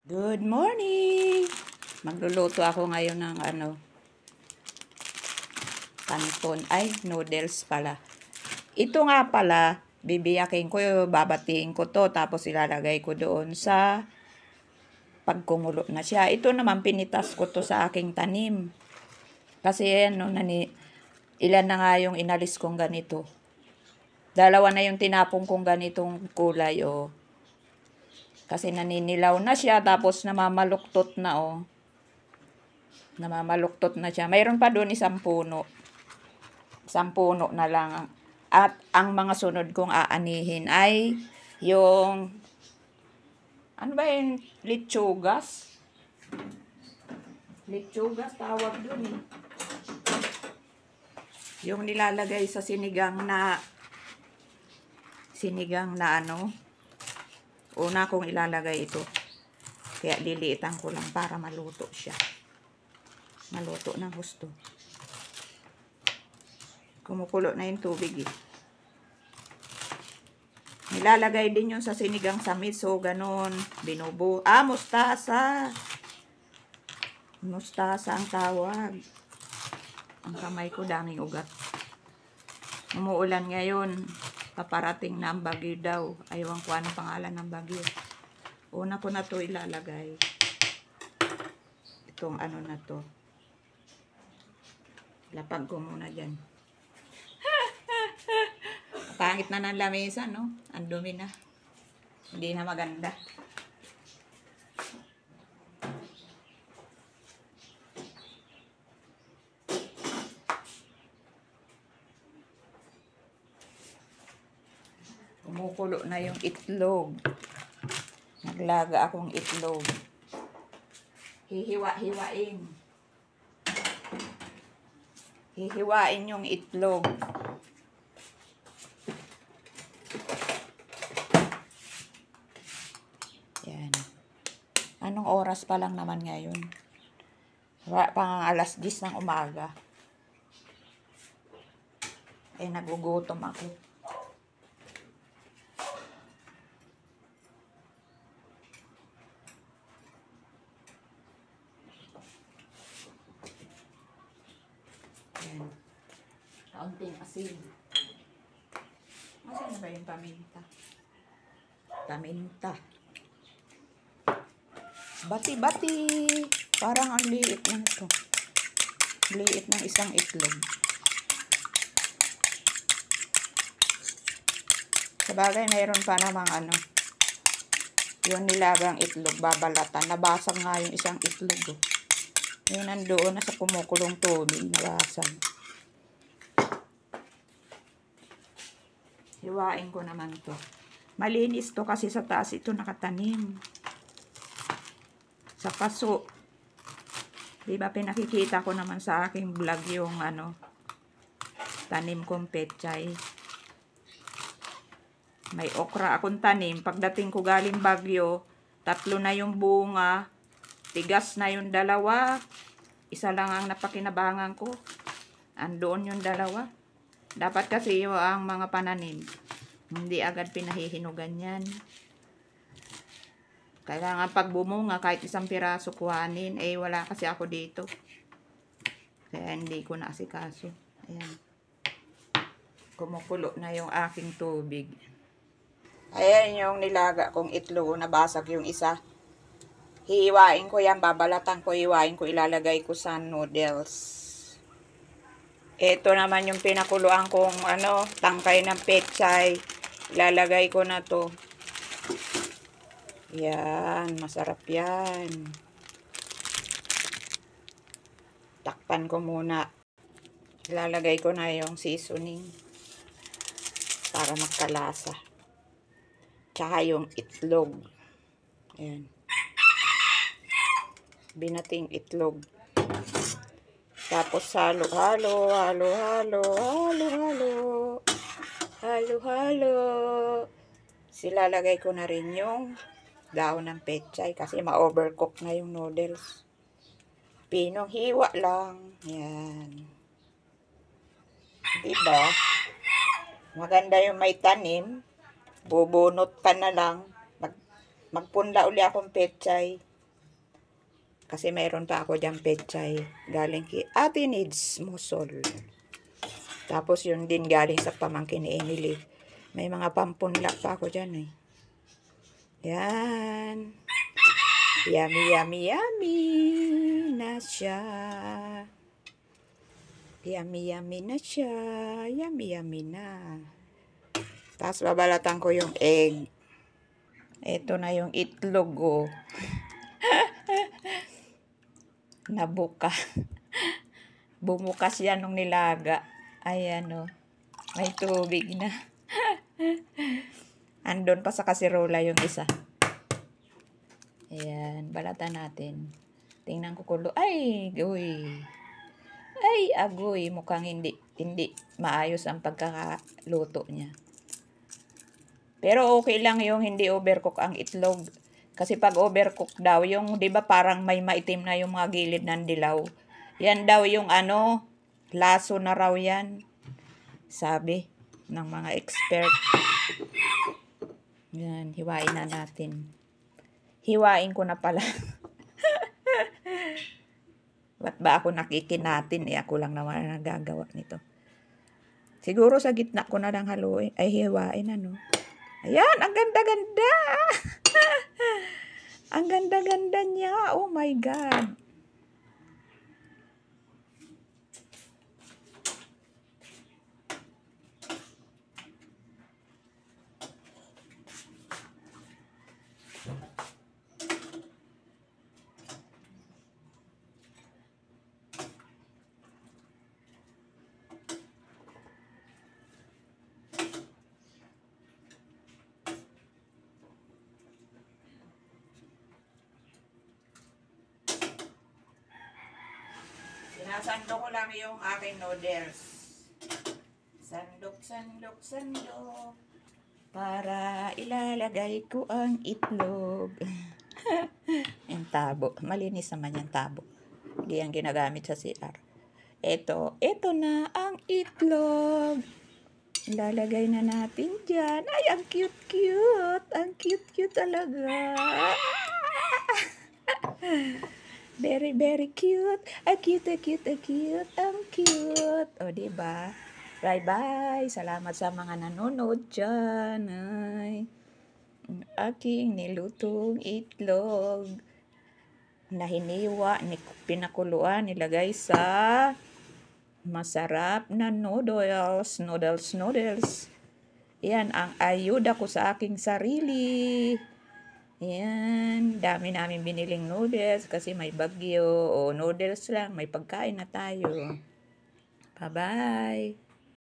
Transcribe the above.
Good morning! Magluluto ako ngayon ng canton. Ay, noodles pala. Ito nga pala, bibiyakin ko, babatiin ko to, tapos ilalagay ko doon sa pagkumulo na siya. Ito naman, pinitas ko to sa aking tanim. Kasi ilan na nga yung inalis kong ganito. Dalawa na yung tinapong kong ganitong kulay, oh. Kasi naninilaw na siya, tapos namamaluktot na, oh. Namamaluktot na siya. Mayroon pa doon isang puno. Isang puno na lang. At ang mga sunod kong aanihin ay yung, ano ba yung litsugas? Litsugas tawag doon eh. Yung nilalagay sa sinigang na una kong ilalagay ito. Kaya liliitan ko lang para maluto siya. Maluto ng gusto. Kumukulo na yung tubig eh. Nilalagay din yun sa sinigang sa miso, ganun. Mustasa. Mustasa ang tawag. Ang kamay ko daming ugat. Umuulan ngayon. Paparating na ang bagyo daw. Ayaw ko anong pangalan ng bagyo. Una ko na to ilalagay. Itong na to. Lapag ko muna dyan. Pangit na ng lamesa, no? Ang dumi na. Hindi na maganda. Kumukulo na yung itlog. Naglaga akong itlog. Hihiwa-hiwain. Hihiwain yung itlog. Yan. Anong oras pa lang naman ngayon? Pang alas 10 ng umaga. Nagugutom ako. Yan. Kaunting asin. Asan na ba yung paminta? Paminta. Bati-bati. Parang ang liit ng ito. Liit ng isang itlog. Sabagay, mayroon pa namang yung nilagang itlog, babalatan. Nabasag nga yung isang itlog. Oh. Yung nandoon na sa kumukulong tubig, nabasag. Hiwain ko naman to. Malinis to kasi sa taas ito nakatanim. Sa paso. Diba pinakikita ko naman sa aking vlog yung tanim kong pechay. May okra akong tanim. Pagdating ko galing Bagyo, 3 na yung bunga. Tigas na yung 2. Isa lang ang napakinabangan ko. Andoon yung 2. Dapat kasi ang mga pananim, hindi agad pinahihinugan yan. Kailangan pag bumunga, kahit isang piraso kuhanin. Wala kasi ako dito. Kaya hindi ko naasikaso. Ayan. Kumukulo na yung aking tubig. Ayan yung nilaga kong itlog. Nabasag yung isa. Hihiwain ko yan. Babalatan ko, hiwain ko. Ilalagay ko sa noodles. Ito naman yung pinakuluan kong tangkay ng pechay. Ilalagay ko na to. Yan, masarap yan. Takpan ko muna. Ilalagay ko na yung seasoning para magkalasa. Tsaka yung itlog. Ayan. Binating itlog. Tapos halo-halo, halo-halo, halo-halo, halo-halo. Silalagay ko na rin yung daon ng pechay kasi ma-overcook na yung noodles. Pinong hiwa lang. Yan. Diba? Maganda yung may tanim. Bubunot ka na lang. Magpunla uli akong pechay. Kasi mayroon pa ako diyang pechay. Galing kay Ate Needs Musol. Tapos yun din galing sa pamangkin ni Emily. May mga pampunla pa ako dyan eh. Yan. Yummy, yummy, yummy na siya. Yummy, yummy na siya. Yummy, yummy na. Tapos babalatan ko yung egg. Ito na yung itlog oh. Nabuka. Bumukas yan nung nilaga. Ayan oh. May tubig na. Andon pa sa kasirola yung isa. Ayan. Balatan natin. Tingnan ko kulo. Ay, uy. Ay, agoy. Mukhang hindi maayos ang pagkakaluto niya. Pero okay lang yung hindi overcook ang itlog. Kasi pag overcook daw, yung 'di ba parang may maitim na yung mga gilid ng dilaw. Yan daw yung laso na raw yan. Sabi ng mga expert. Yan, hiwain na natin. Hiwain ko na pala. Ba't ba ako nakikinatin? Ako lang naman nagagawa nito. Siguro sa gitna ko na lang haluin. Ay, hiwain Ayan, ang ganda-ganda. Ang ganda-ganda niya. Oh my God. Sinasando ko lang yung aking noodles. Sandok, sandok, sandok. Para ilalagay ko ang itlog. Yung tabo. Malinis naman yung tabo. Hindi yan ginagamit sa CR. Ito na ang itlog. Ilalagay na natin dyan. Ay, ang cute-cute. Ang cute-cute talaga. Very, very cute. Cute. Ang cute. O, diba? Bye-bye. Salamat sa mga nanonood dyan. Ay, aking nilutong itlog na hiniwa, pinakuluan, nilagay sa masarap na noodles. Yan ang ayuda ko sa aking sarili. Yan, dami namin biniling noodles kasi may bagyo o noodles lang, may pagkain na tayo. Bye-bye!